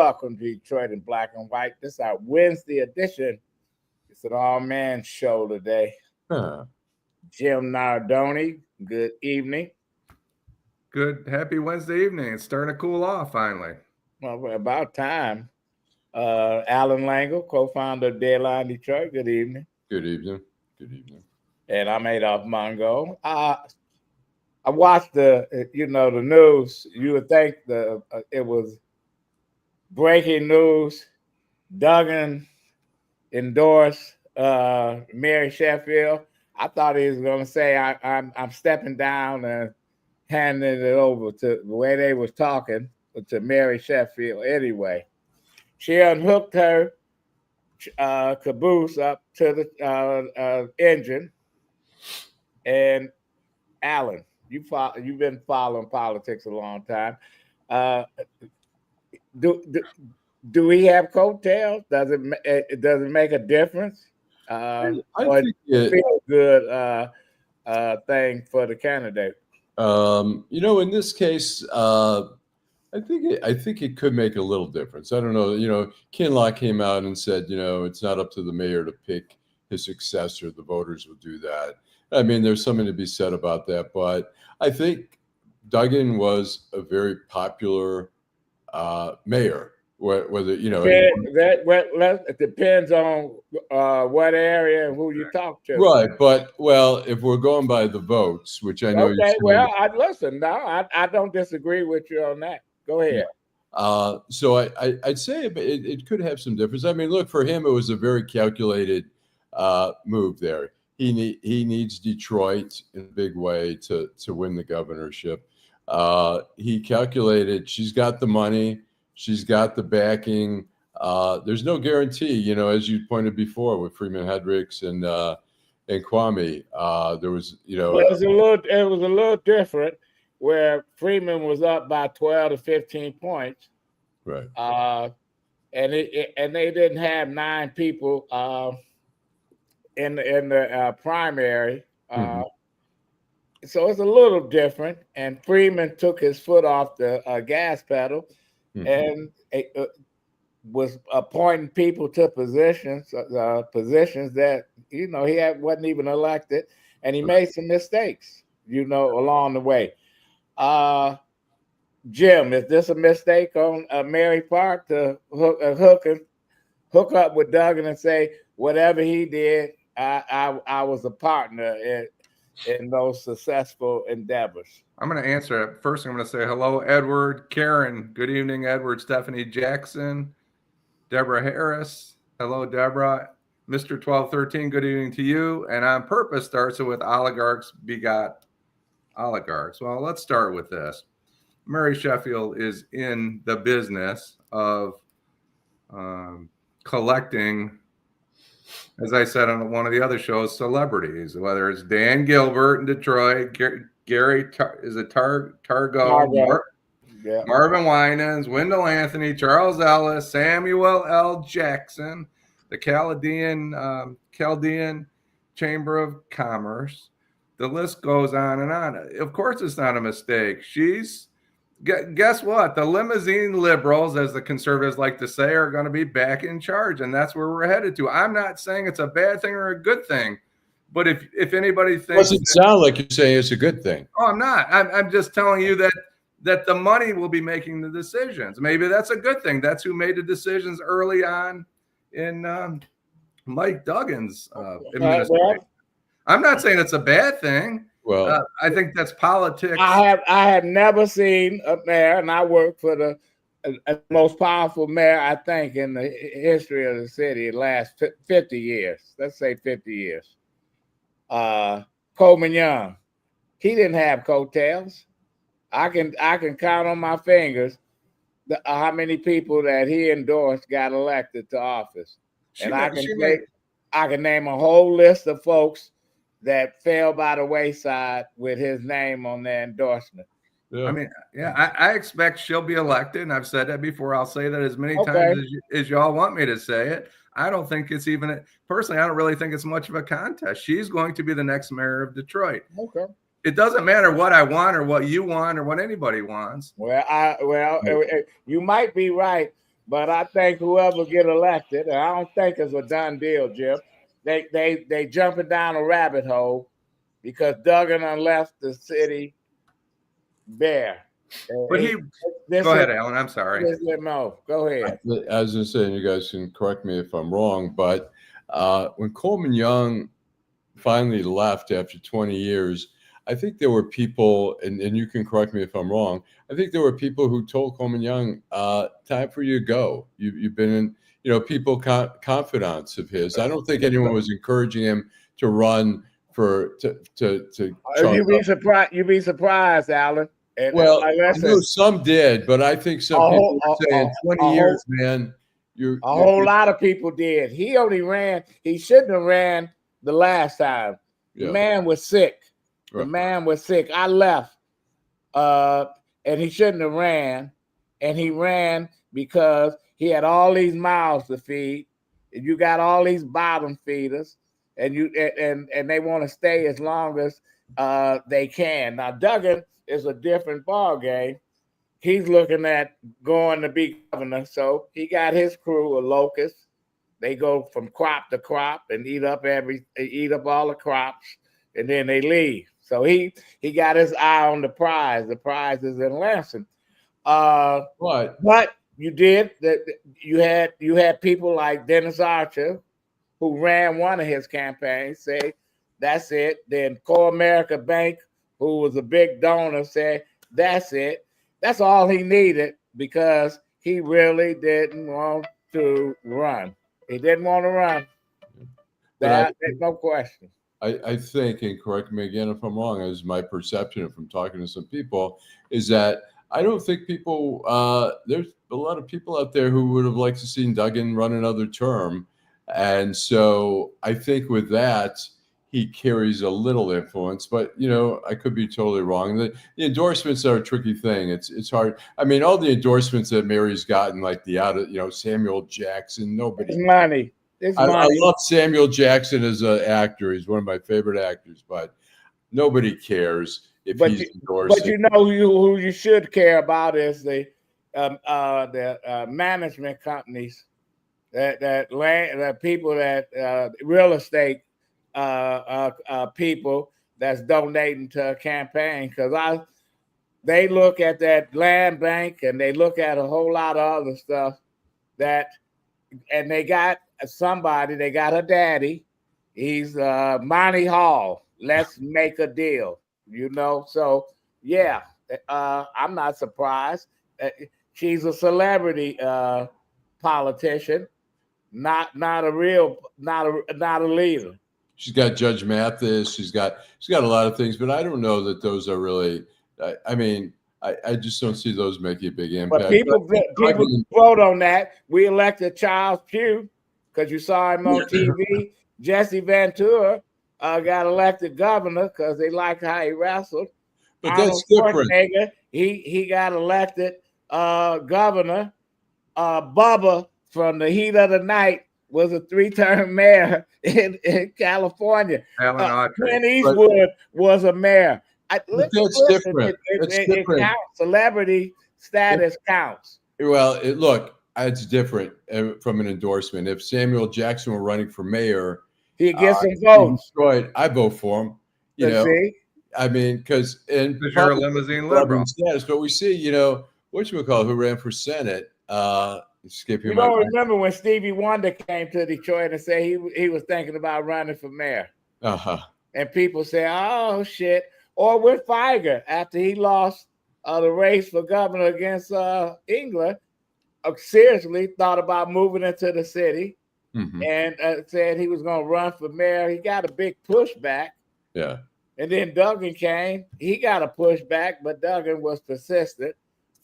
welcome to Detroit in Black and White. This is our Wednesday edition. It's an all-man show today. Jim Nardone, good evening. Good, happy Wednesday evening. It's starting to cool off finally. Well, about time. Allan Lengel, co-founder of Deadline Detroit. Good evening. Good evening. Good evening. And I'm Adolph Mongo. I watched the news. You would think it was breaking news. Duggan endorsed Mary Sheffield. I thought he was going to say I'm stepping down and handing it over to the way they was talking to Mary Sheffield. Anyway, she unhooked her caboose up to the engine. And Allan, you've been following politics a long time. Do we have coattails? Does it make a difference? I think it a good thing for the candidate. In this case, I think it could make a little difference. I don't know. Kinloch came out and said, it's not up to the mayor to pick his successor. The voters will do that. I mean, there's something to be said about that. But I think Duggan was a very popular mayor. Whether it depends on what area and who you talk to. Right, but if we're going by the votes, which I know. Okay, listen. No, I don't disagree with you on that. Go ahead. So I'd say it could have some difference. I mean, look, for him, it was a very calculated move there. He needs Detroit in a big way to win the governorship. He calculated she's got the money. She's got the backing. There's no guarantee, as you pointed before with Freeman Hendricks and Kwame. There was, it was a little different where Freeman was up by 12 to 15 points. Right. And they didn't have 9 people in the primary. So it's a little different. And Freeman took his foot off the gas pedal. And was appointing people to positions that he wasn't even elected, and he made some mistakes, along the way. Jim, is this a mistake on Mary's part to hook up with Duggan and say whatever he did, I was a partner in those successful endeavors? I'm going to answer it. First, I'm going to say hello, Edward, Karen. Good evening, Edward, Stephanie Jackson, Deborah Harris. Hello, Deborah. Mr. 1213, good evening to you. And on purpose starts it with oligarchs begot oligarchs. Well, let's start with this. Mary Sheffield is in the business of collecting, as I said on one of the other shows, celebrities, whether it's Dan Gilbert in Detroit, Gary Targo, Marvin Winans, Wendell Anthony, Charles Ellis, Samuel L. Jackson, the Chaldean Chamber of Commerce. The list goes on and on. Of course, it's not a mistake. Guess what? The limousine liberals, as the conservatives like to say, are going to be back in charge, and that's where we're headed to. I'm not saying it's a bad thing or a good thing. But if anybody thinks, doesn't sound like you're saying it's a good thing. Oh, I'm not. I'm just telling you that the money will be making the decisions. Maybe that's a good thing. That's who made the decisions early on in Mike Duggan's administration. I'm not saying it's a bad thing. Well, I think that's politics. I have never seen a mayor, and I work for the most powerful mayor, I think, in the history of the city in the last 50 years. Let's say 50 years. Coleman Young, he didn't have coattails. I can count on my fingers how many people that he endorsed got elected to office, I can name a whole list of folks that fell by the wayside with his name on their endorsement. Yeah. I mean, I expect she'll be elected, and I've said that before. I'll say that as many times as y'all want me to say it. I don't think it's personally, I don't really think it's much of a contest. She's going to be the next mayor of Detroit. Okay. It doesn't matter what I want or what you want or what anybody wants. Well, you might be right, But I think whoever get elected, and I don't think it's a done deal, Jim. They jumping down a rabbit hole because Duggan done left the city bare. But He, this go is ahead, Allan. I'm sorry. no. Go ahead. I was just saying, you guys can correct me if I'm wrong, but when Coleman Young finally left after 20 years, I think there were people, and you can correct me if I'm wrong, I think there were people who told Coleman Young, time for you to go. You've been in, people confidants of his. I don't think anyone was encouraging him to run to You'd be surprised, Allan. And well, like I know some did, but I think some people were saying 20 years, man. A whole lot of people did. He only ran. He shouldn't have ran the last time. The man was sick. The man was sick. I left, and he shouldn't have ran. And he ran because he had all these mouths to feed. And you got all these bottom feeders, and they want to stay as long as they can. Now Duggan is a different ball game. He's looking at going to be governor, so he got his crew of locusts. They go from crop to crop and eat up all the crops, and then they leave. So he got his eye on the prize. The prize is in Lansing. But you had people like Dennis Archer, who ran one of his campaigns, say that's it. Then Core America Bank, who was a big donor, said that's it. That's all he needed because he really didn't want to run. He didn't want to run. There's no question. I think, and correct me again if I'm wrong, as my perception from talking to some people, is that I don't think people, there's a lot of people out there who would have liked to see Duggan run another term. And so I think with that, he carries a little influence, but I could be totally wrong. The endorsements are a tricky thing. It's hard. I mean, all the endorsements that Mary's gotten, like Samuel Jackson, nobody. It's money. I love Samuel Jackson as an actor. He's one of my favorite actors, but nobody cares if he's endorsed. But who you should care about is the management companies, that people that real estate people that's donating to a campaign, because they look at that land bank and they look at a whole lot of other stuff and they got somebody, they got a daddy, he's Monty Hall, let's make a deal, so yeah, I'm not surprised. She's a celebrity politician, not a leader. She's got Judge Mathis. She's got a lot of things, but I don't know that those are really. I just don't see those making a big impact. But people vote on that. We elected Charles Pugh because you saw him on TV. Jesse Ventura got elected governor because they liked how he wrestled. But that's different. He got elected governor. Bubba from the Heat of the Night was a 3-term mayor in California. Clint Eastwood was a mayor. That's different. It counts. Celebrity status counts. Well, look, it's different from an endorsement. If Samuel Jackson were running for mayor, he'd get some votes. I vote for him. See? I mean, because you're a limousine liberal status, but we see, whatchamacallit, who ran for Senate. Remember when Stevie Wonder came to Detroit and said he was thinking about running for mayor? And people say, "Oh shit!" Or with Feiger after he lost the race for governor against England, seriously thought about moving into the city, and said he was going to run for mayor. He got a big pushback. Yeah. And then Duggan came. He got a pushback, but Duggan was persistent.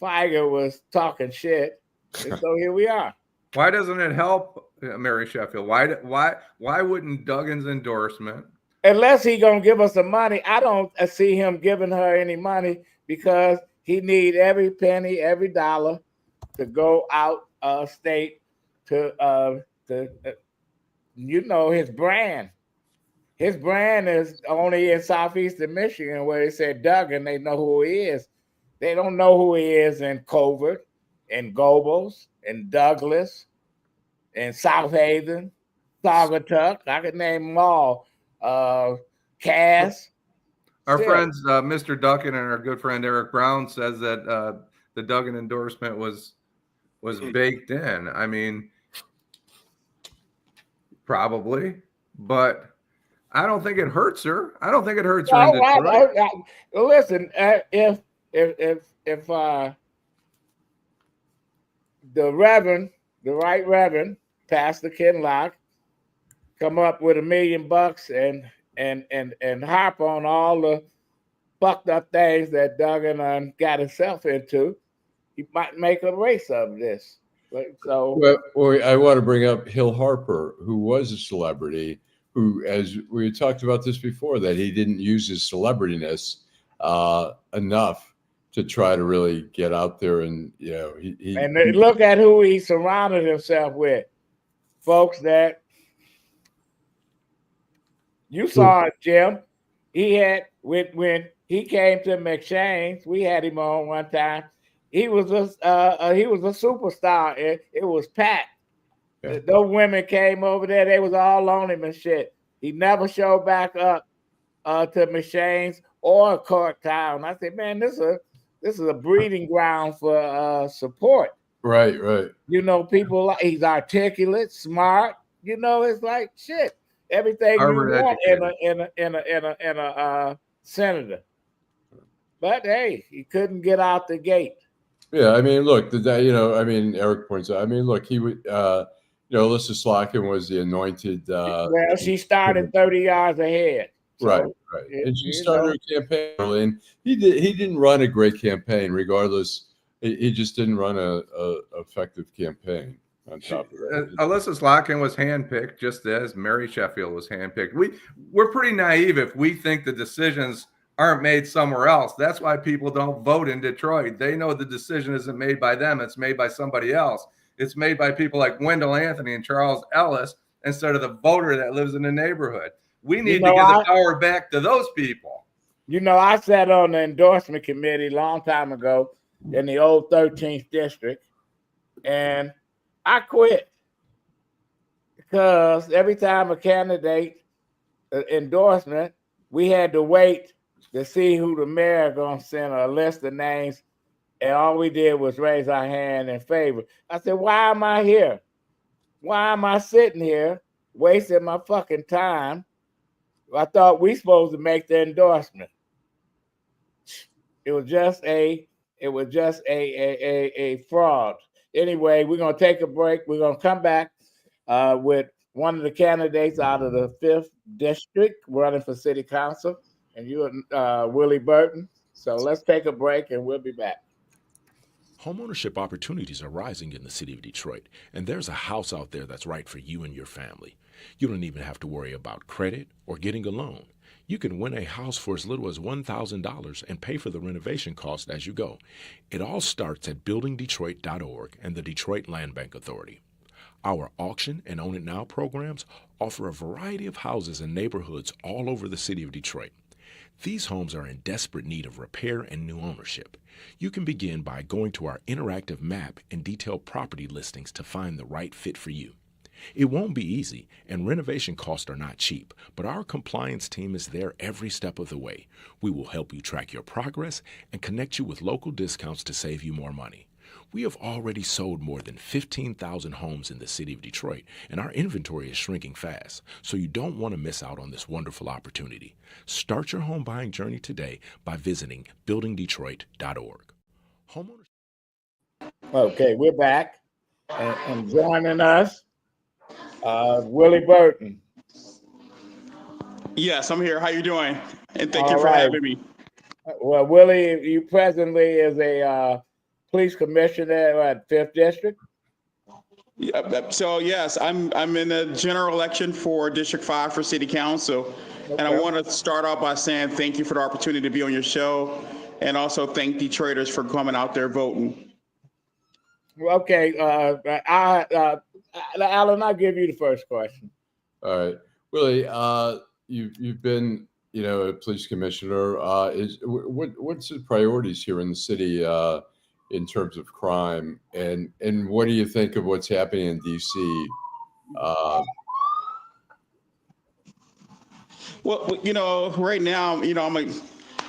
Feiger was talking shit. And so here we are. Why doesn't it help Mary Sheffield? Why wouldn't Duggan's endorsement? Unless he gonna give us some money, I don't see him giving her any money because he need every penny, every dollar to go out state to his brand. His brand is only in southeastern Michigan where they said Duggan, they know who he is. They don't know who he is in Covert. and Gobles and Douglas and South Haven, Saugatuck. I could name them all. Cass. Our friends, Mr. Duckin and our good friend Eric Brown says that the Duggan endorsement was baked in. I mean, probably, but I don't think it hurts her. I don't think it hurts her in Detroit. Listen, if the right Reverend, Pastor Kinlock, come up with $1 million and harp on all the fucked up things that Duggan got himself into, he might make a race of this. So, well, I want to bring up Hill Harper, who was a celebrity, who, as we talked about this before, that he didn't use his celebrityness enough to try to really get out there, and look at who he surrounded himself with, folks that you saw it, Jim. He had when he came to McShane's, we had him on one time. He was a superstar. It was packed. Yeah. Those women came over there. They was all on him and shit. He never showed back up to McShane's or Corktown. I said, man, this is a breeding ground for support. Right. People like, he's articulate, smart. It's like shit. Everything Harvard you want in a senator. But hey, he couldn't get out the gate. Yeah, I mean, look, Eric points out. I mean, look, he would. Alyssa Slotkin was the anointed. Well, she started 30 yards ahead. So right. And she started her campaign early, and he didn't run a great campaign. Regardless, he just didn't run a effective campaign. On top of that, Alyssa Slotkin was handpicked, just as Mary Sheffield was handpicked. We're pretty naive if we think the decisions aren't made somewhere else. That's why people don't vote in Detroit. They know the decision isn't made by them; it's made by somebody else. It's made by people like Wendell Anthony and Charles Ellis instead of the voter that lives in the neighborhood. We need to give the power back to those people. I sat on the endorsement committee a long time ago in the old 13th district, and I quit because every time a candidate endorsement, we had to wait to see who the mayor gonna send a list of names, and all we did was raise our hand in favor. I said, why am I here? Why am I sitting here wasting my fucking time? I thought we supposed to make the endorsement. It was just a fraud. Anyway, we're gonna take a break. We're gonna come back with one of the candidates out of the 5th district running for city council, and you and Willie Burton. So let's take a break, and we'll be back. Homeownership opportunities are rising in the city of Detroit, and there's a house out there that's right for you and your family. You don't even have to worry about credit or getting a loan. You can win a house for as little as $1,000 and pay for the renovation cost as you go. It all starts at buildingdetroit.org and the Detroit Land Bank Authority. Our auction and Own It Now programs offer a variety of houses in neighborhoods all over the city of Detroit. These homes are in desperate need of repair and new ownership. You can begin by going to our interactive map and detailed property listings to find the right fit for you. It won't be easy, and renovation costs are not cheap, but our compliance team is there every step of the way. We will help you track your progress and connect you with local discounts to save you more money. We have already sold more than 15,000 homes in the city of Detroit, and our inventory is shrinking fast, so you don't want to miss out on this wonderful opportunity. Start your home buying journey today by visiting buildingdetroit.org. Homeowners. Okay, we're back, and joining us, Willie Burton. Yes, I'm here. How you doing? And thank you for having me. Well, Willie, you presently is a police commissioner at 5th District. Yeah, so yes, I'm in the general election for District 5 for City Council. Okay. And I want to start off by saying thank you for the opportunity to be on your show, and also thank Detroiters for coming out there voting. Okay, Allan, I'll give you the first question. All right, Willie, you've been a police commissioner. What's the priorities here in the city in terms of crime. And what do you think of what's happening in DC? Well, right now,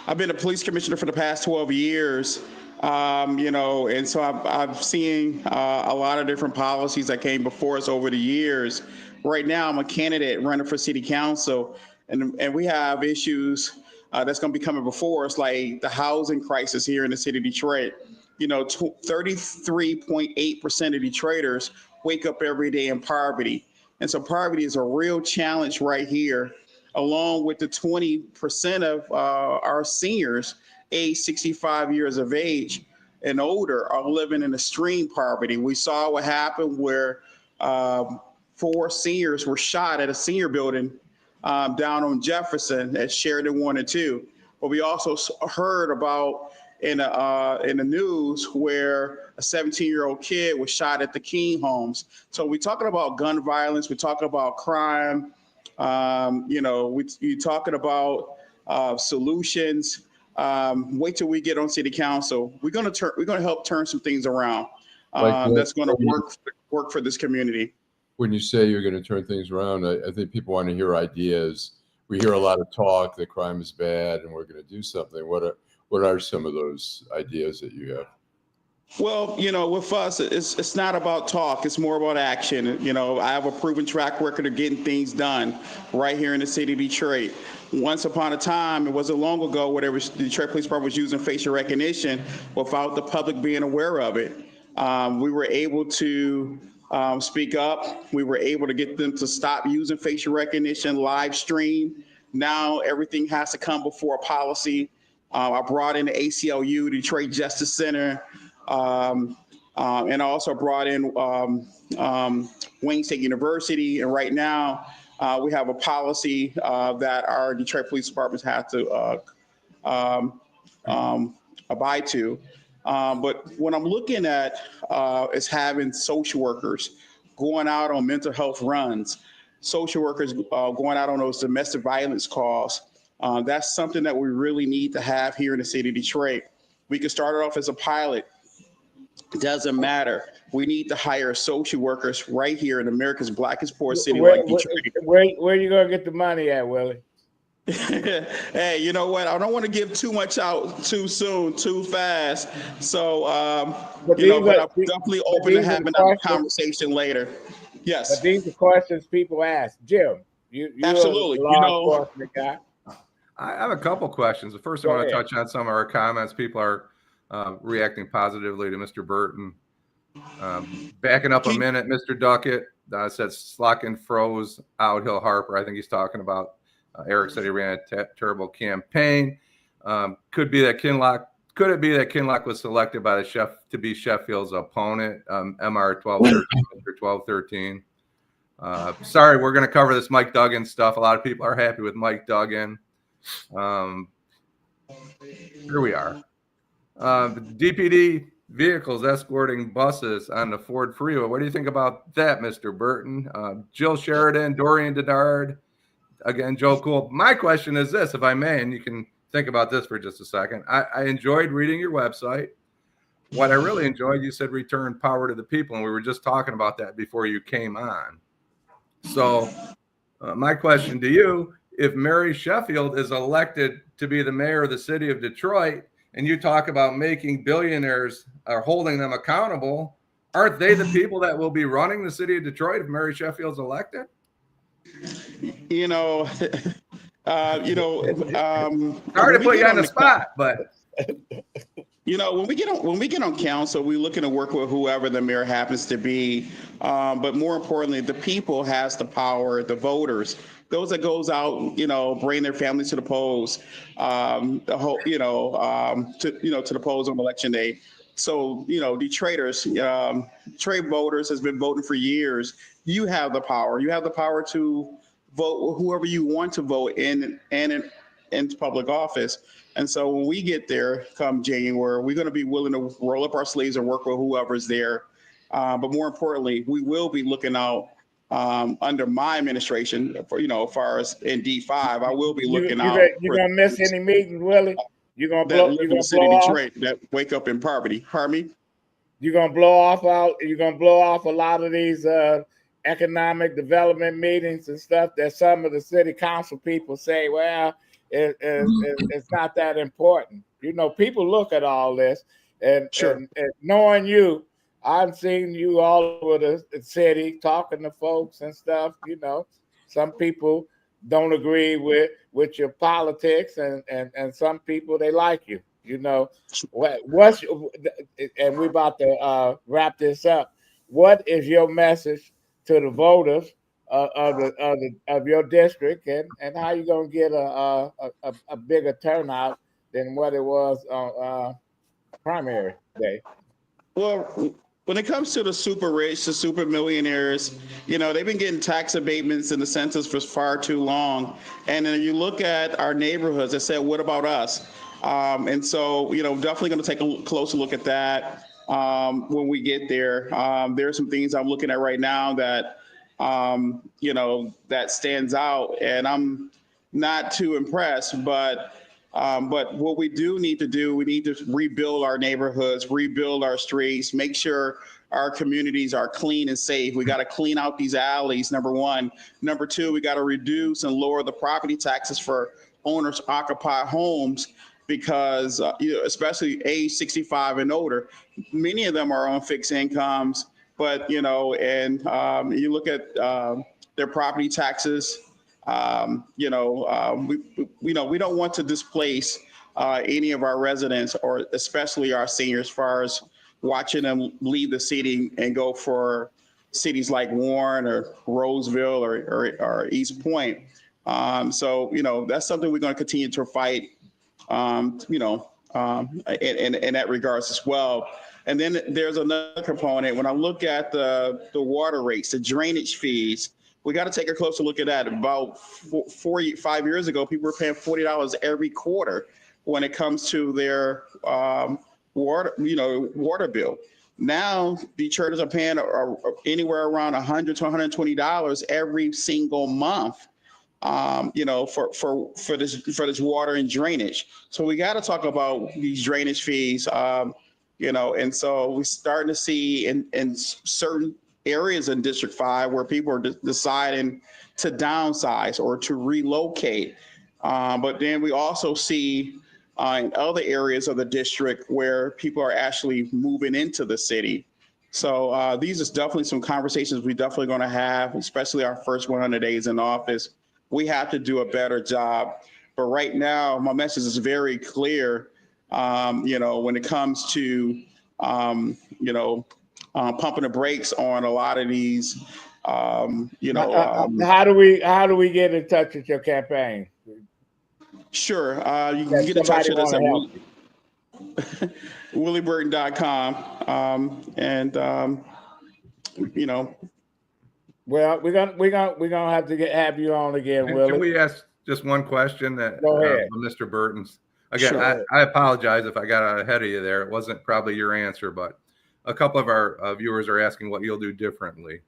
I've been a police commissioner for the past 12 years, and so I've seen a lot of different policies that came before us over the years. Right now, I'm a candidate running for city council, and we have issues that's going to be coming before us, like the housing crisis here in the city of Detroit. 33.8% of Detroiters wake up every day in poverty. And so poverty is a real challenge right here, along with the 20% of our seniors age 65 years of age and older are living in extreme poverty. We saw what happened where 4 seniors were shot at a senior building down on Jefferson at Sheridan 1 and 2. But we also heard about in the news where a 17-year-old kid was shot at the King homes. So we're talking about gun violence, we're talking about crime, we're talking about solutions. Wait till we get on city council. We're gonna help turn some things around. That's gonna work for this community. When you say you're going to turn things around, I think people want to hear ideas. We hear a lot of talk that crime is bad and we're going to do something. What are some of those ideas that you have? Well, with us, it's not about talk. It's more about action. I have a proven track record of getting things done right here in the city of Detroit. Once upon a time, it wasn't long ago, where the Detroit Police Department was using facial recognition without the public being aware of it. We were able to speak up. We were able to get them to stop using facial recognition, live stream. Now everything has to come before a policy. I brought in the ACLU, Detroit Justice Center, and I also brought in Wayne State University. And right now we have a policy that our Detroit Police Departments have to abide to. But what I'm looking at is having social workers going out on mental health runs, social workers going out on those domestic violence calls. That's something that we really need to have here in the city of Detroit. We can start it off as a pilot. It doesn't matter. We need to hire social workers right here in America's blackest poorest city like Detroit. Where are you going to get the money at, Willie? Hey, you know what? I don't want to give too much out too soon, too fast. So, but I'm definitely open to having a conversation later. Yes. But these are questions people ask. Jim, you absolutely. law enforcement guy. I have a couple questions. The first, I want to touch on some of our comments. People are reacting positively to Mr. Burton. Backing up a minute, Mr. Duckett said Slockin froze out Hill Harper. I think he's talking about Eric said he ran a terrible campaign. Could it be that Kinlock was selected by the chef to be Sheffield's opponent? MR 1213. Sorry, we're going to cover this Mike Duggan stuff. A lot of people are happy with Mike Duggan. Here we are. DPD vehicles escorting buses on the Ford Freeway. What do you think about that, Mr. Burton? Jill Sheridan, Dorian Denard, again, Joe Cool. My question is this, if I may, and you can think about this for just a second. I enjoyed reading your website. What I really enjoyed, you said return power to the people, and we were just talking about that before you came on. So my question to you, if Mary Sheffield is elected to be the mayor of the city of Detroit, and you talk about making billionaires or holding them accountable, aren't they the people that will be running the city of Detroit if Mary Sheffield's elected? Hard to put you on the spot, but when we get on council, we're looking to work with whoever the mayor happens to be. But more importantly, the people has the power, the voters, those that goes out, bring their families to the polls, to the polls on election day. So, Detroiters, Detroit voters has been voting for years. You have the power. You have the power to vote whoever you want to vote in public office. And so when we get there come January, we're going to be willing to roll up our sleeves and work with whoever's there. But more importantly, we will be looking out under my administration for, as far as in D5, I will be looking out. You going to miss any meetings, Willie? You gonna that blow? live You in gonna the city blow of off? Detroit that wake up in poverty. Pardon me? You gonna blow off out? You gonna blow off a lot of these economic development meetings and stuff that some of the city council people say, well, it's not that important. You know, people look at all this, and Sure. and knowing you, I've seen you all over the city talking to folks and stuff. You know, some people don't agree with your politics, and some people they like you. You know, what's and we about to wrap this up. What is your message to the voters of your district, and how you gonna get a bigger turnout than what it was on primary day? Well, when it comes to the super rich, the super millionaires, they've been getting tax abatements in the census for far too long. And then you look at our neighborhoods and say, what about us? And so, definitely going to take a closer look at that when we get there. There are some things I'm looking at right now that, that stands out, and I'm not too impressed, but what we do need to do, we need to rebuild our neighborhoods, rebuild our streets, make sure our communities are clean and safe. We got to clean out these alleys, number one. Number two, we got to reduce and lower the property taxes for owners occupied homes, because especially age 65 and older, many of them are on fixed incomes, but and you look at their property taxes. We don't want to displace any of our residents, or especially our seniors, as far as watching them leave the city and go for cities like Warren or Roseville or East Point. So that's something we're going to continue to fight. In that regards as well. And then there's another component. When I look at the water rates, the drainage fees, we got to take a closer look at that. About 5 years ago, people were paying $40 every quarter when it comes to their water bill. Now, Detroiters are paying anywhere around $100 to $120 every single month. For this water and drainage. So we got to talk about these drainage fees. And so we're starting to see in certain areas in District 5 where people are deciding to downsize or to relocate. But then we also see in other areas of the district where people are actually moving into the city. So these are definitely some conversations we're definitely going to have, especially our first 100 days in office. We have to do a better job. But right now, my message is very clear, when it comes to, pumping the brakes on a lot of these, How do we get in touch with your campaign? Sure. You can get in touch with us at willieburton.com. Well, we're gonna have to have you on again, Willie. Can we ask just one question that Mr. Burton's? Again, Sure. I apologize if I got ahead of you there. It wasn't probably your answer, but a couple of our viewers are asking what you'll do differently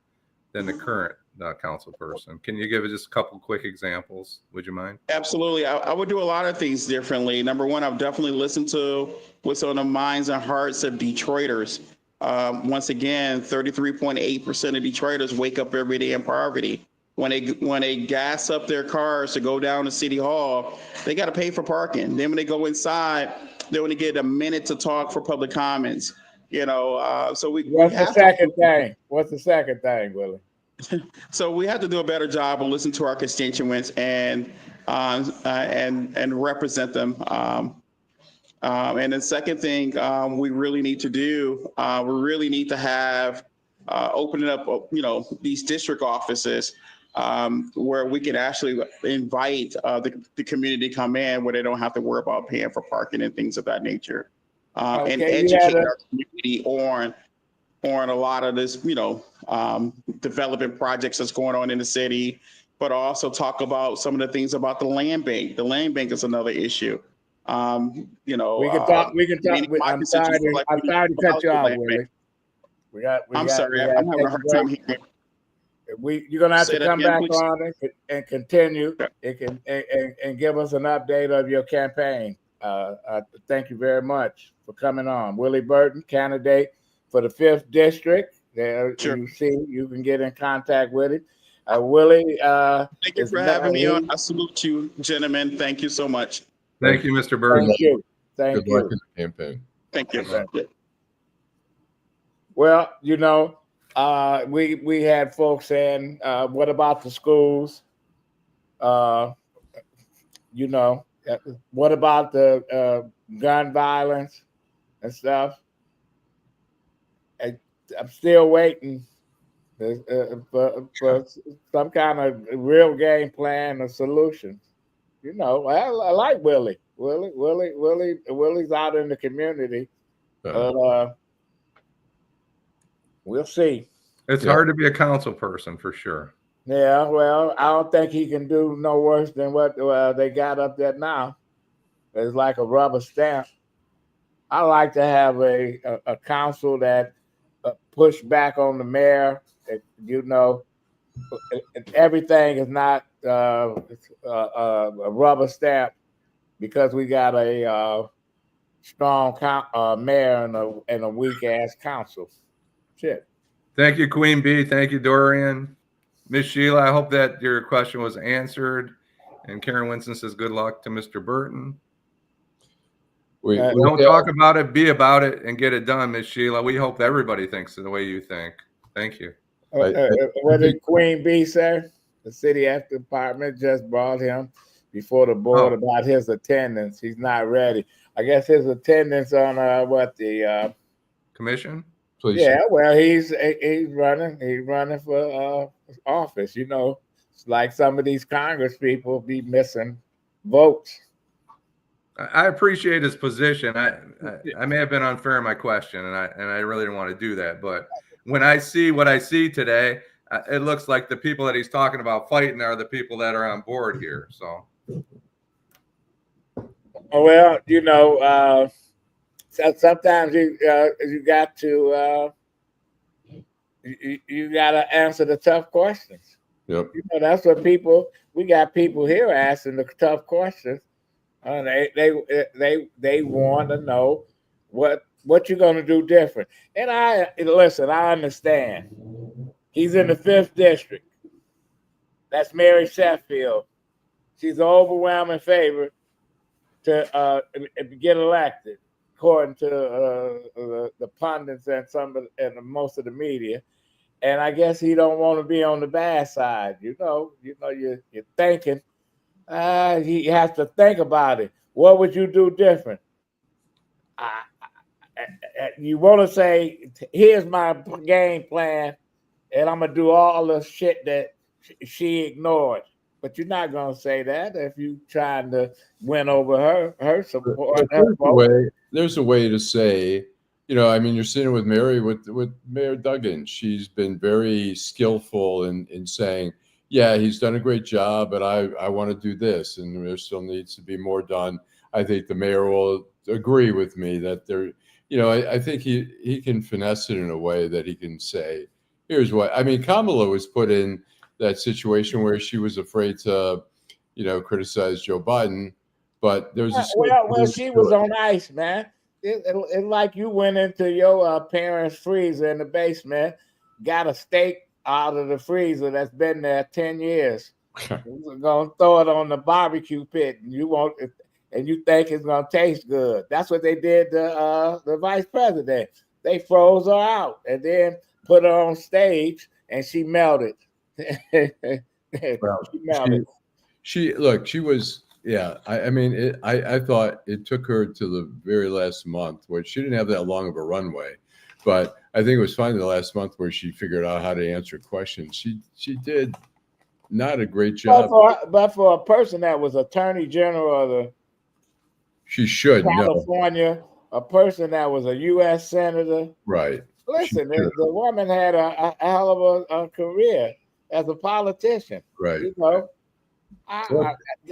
than the current council person. Can you give us just a couple quick examples? Would you mind? Absolutely. I would do a lot of things differently. Number one, I've definitely listened to what's on the minds and hearts of Detroiters. Once again, 33.8% of Detroiters wake up every day in poverty. When they gas up their cars to go down to City Hall, they got to pay for parking. Then when they go inside, they only get a minute to talk for public comments. So What's the second thing? What's the second thing, Willie? So we have to do a better job of listening to our constituents and represent them. And the second thing we really need to do, we really need to have opening up, these district offices where we can actually invite the community to come in, where they don't have to worry about paying for parking and things of that nature, and educate our community on a lot of this, development projects that's going on in the city, but also talk about some of the things about the land bank. The land bank is another issue. We can talk. I'm sorry to cut you off, Willie. I'm sorry. I'm having a hard time hearing. You're gonna have to come back on and continue. And give us an update of your campaign. Thank you very much for coming on. Willie Burton, candidate for the 5th District. There, Sure. you see, you can get in contact with him. Willie, thank you for having me on. I salute you, gentlemen. Thank you so much. Thank you, Mr. Burton. Thank you. Thank Good you. luck in the campaign. Thank you. Well, you know, we had folks saying, what about the schools? You know, what about the gun violence and stuff? I'm still waiting for some kind of real game plan or solution. You know, I like Willie. Willie's out in the community, but we'll see. It's hard to be a council person for sure. Yeah, well, I don't think he can do no worse than what they got up there now. It's like a rubber stamp. I like to have a council that push back on the mayor. You know, everything is not a rubber stamp because we got a strong mayor and a weak ass council. Shit. Thank you, Queen Bee. Thank you, Dorian. Miss Sheila, I hope that your question was answered. And Karen Winston says good luck to Mr. Burton. We don't talk about it, be about it, and get it done, Miss Sheila. We hope everybody thinks the way you think. Thank you. What did Queen Bee say? The city ethics department just brought him before the board about his attendance. He's not ready. I guess his attendance on the commission. Please. Yeah, well, he's running. He's running for office. You know, it's like some of these Congress people be missing votes. I appreciate his position. I may have been unfair in my question, and I really didn't want to do that. But when I see what I see today, it looks like the people that he's talking about fighting are the people that are on board here. So, well, you know, sometimes you got to you got to answer the tough questions. Yep. You know, that's what we got people here asking the tough questions. They want to know what you're going to do different. And I understand. He's in the 5th District. That's Mary Sheffield. She's an overwhelming favorite to get elected, according to the pundits and most of the media. And I guess he don't want to be on the bad side. You're thinking. He has to think about it. What would you do different? You want to say, here's my game plan, and I'm going to do all the shit that she ignored. But you're not going to say that if you're trying to win over her support. There's a way to say, you know, I mean, you're sitting with Mary, with Mayor Duggan. She's been very skillful in saying, yeah, he's done a great job, but I want to do this, and there still needs to be more done. I think the mayor will agree with me that there, you know, I think he can finesse it in a way that he can say, here's what, I mean, Kamala was put in that situation where she was afraid to, you know, criticize Joe Biden, but there's she was on ice, man. It's like you went into your parents' freezer in the basement, got a steak out of the freezer that's been there 10 years. You're gonna throw it on the barbecue pit, and you think it's gonna taste good. That's what they did to the vice president. They froze her out and then put her on stage, and she melted. Well, she melted. She was. Yeah, I thought it took her to the very last month, where she didn't have that long of a runway. But I think it was finally the last month where she figured out how to answer questions. She did not a great job. But for a person that was Attorney General of California, a person that was a U.S. Senator. Right. Listen, the woman had a hell of a career as a politician. Right. You know.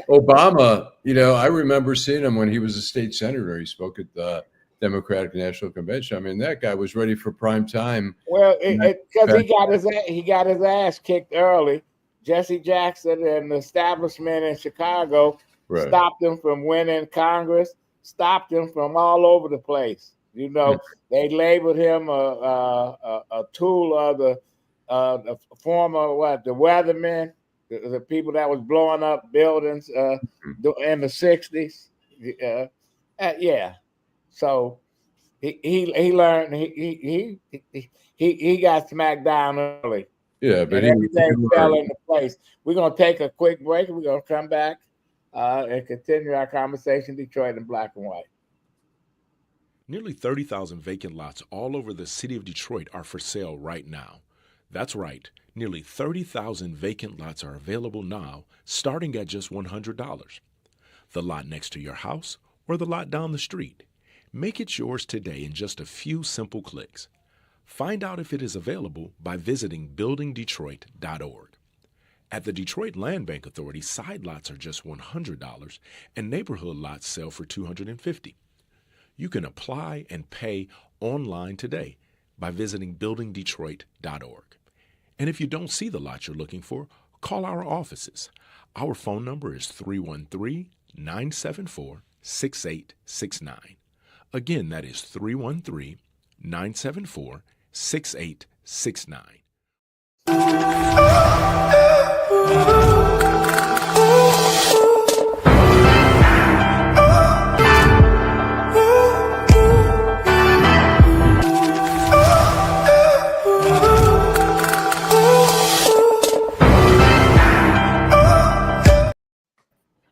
Obama, you know, I remember seeing him when he was a state senator. He spoke at the Democratic National Convention. I mean, that guy was ready for prime time. Well, because he got his ass kicked early. Jesse Jackson and the establishment in Chicago stopped him from winning Congress. stopped him from all over the place. You know, they labeled him a tool of the former the weathermen, the people that was blowing up buildings in the 60s. Yeah. So he learned he got smacked down early. Yeah, but everything fell into place. We're gonna take a quick break. We're gonna come back and continue our conversation, Detroit in black and white. Nearly 30,000 vacant lots all over the city of Detroit are for sale right now. That's right, nearly 30,000 vacant lots are available now, starting at just $100. The lot next to your house or the lot down the street. Make it yours today in just a few simple clicks. Find out if it is available by visiting buildingdetroit.org. At the Detroit Land Bank Authority, side lots are just $100 and neighborhood lots sell for $250. You can apply and pay online today by visiting buildingdetroit.org. And if you don't see the lot you're looking for, call our offices. Our phone number is 313-974-6869. Again, that is 313-974-6869.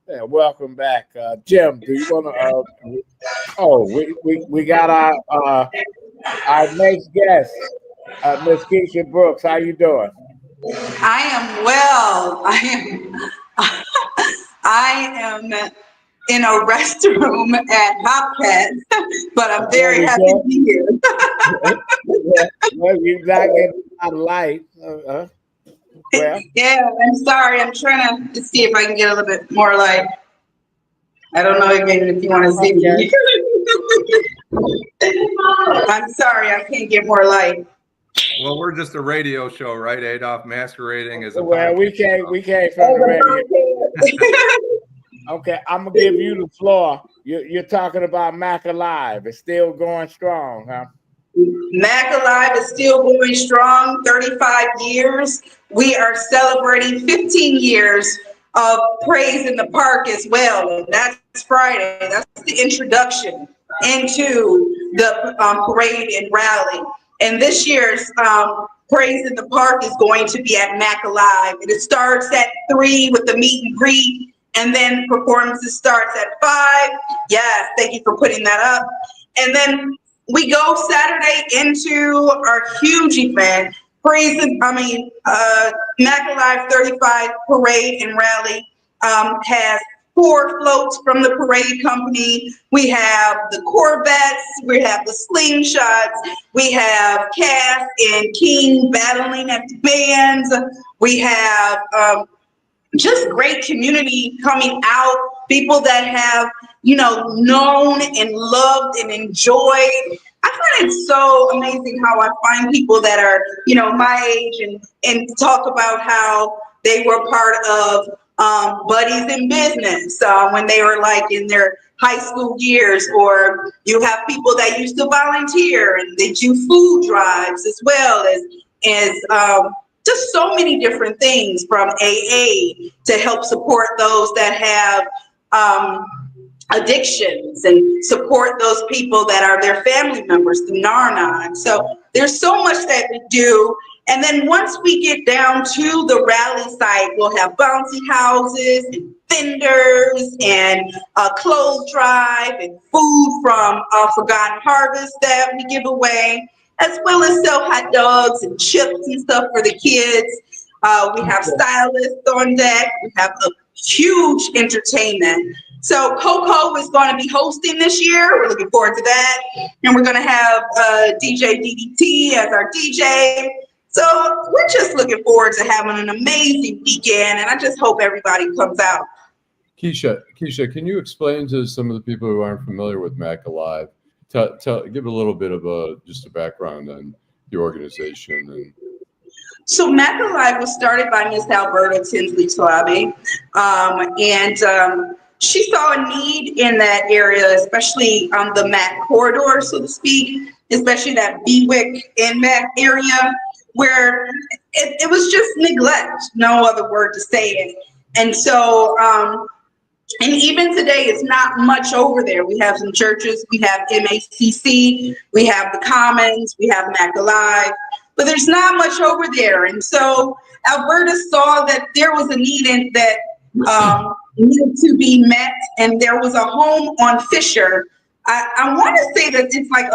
Yeah, welcome back, Jim. Do you want to? We got our next guest, Miss Keisha Brooks. How you doing? I am well. I am in a restroom at Hopcat, but I'm very happy to be here. Well, you're not getting a lot of light. Well. Yeah, I'm sorry. I'm trying to see if I can get a little bit more light. I don't know if you want to see me. I'm sorry, I can't get more light. Well, we're just a radio show, right, Adolph? Masquerading as a we came from the radio. Okay, I'm gonna give you the floor. You're talking about Mack Alive. It's still going strong, huh? Mack Alive is still going strong, 35 years. We are celebrating 15 years of Praise in the Park as well. And that's Friday. That's the introduction into the parade and rally. And this year's Praise in the Park is going to be at Mack Alive. And it starts at 3 with the meet and greet. And then performances starts at 5. Yes, thank you for putting that up. And then we go Saturday into our huge event, Mack Alive 35 Parade and Rally has 4 floats from the parade company. We have the Corvettes, we have the Slingshots, we have Cass and King battling at the bands. We have just great community coming out, people that have, known and loved and enjoyed. I find it so amazing how I find people that are, my age and talk about how they were part of Buddies in Business when they were like in their high school years, or you have people that used to volunteer and they do food drives as well as just so many different things from AA to help support those that have addictions and support those people that are their family members through Nardone. So there's so much that we do. And then once we get down to the rally site, we'll have bouncy houses and vendors and a clothes drive and food from Forgotten Harvest that we give away, as well as sell hot dogs and chips and stuff for the kids. We have stylists on deck. We have a huge entertainment. So Coco is going to be hosting this year. We're looking forward to that. And we're going to have DJ DDT as our DJ. So we're just looking forward to having an amazing weekend. And I just hope everybody comes out. Keisha, can you explain to some of the people who aren't familiar with Mack Alive, give a little bit of just a background on the organization? So Mack Alive was started by Miss Alberta Tinsley Tlabe. she saw a need in that area, especially on the Mack corridor, so to speak, especially that Bewick and Mack area, where it was just neglect, no other word to say it. And so, and even today, it's not much over there. We have some churches, we have MACC, we have the Commons, we have Mack Alive, but there's not much over there. And so Alberta saw that there was a need in that needed to be met, and there was a home on Fisher. I want to say that it's like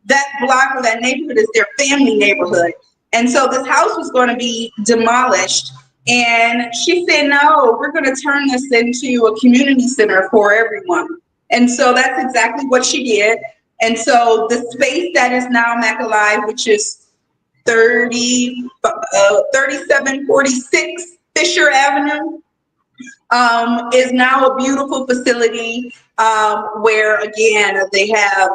that block or that neighborhood is their family neighborhood. And so this house was going to be demolished. And she said, no, we're going to turn this into a community center for everyone. And so that's exactly what she did. And so the space that is now Mack Alive, which is 3746 Fisher Avenue, is now a beautiful facility where, again, they have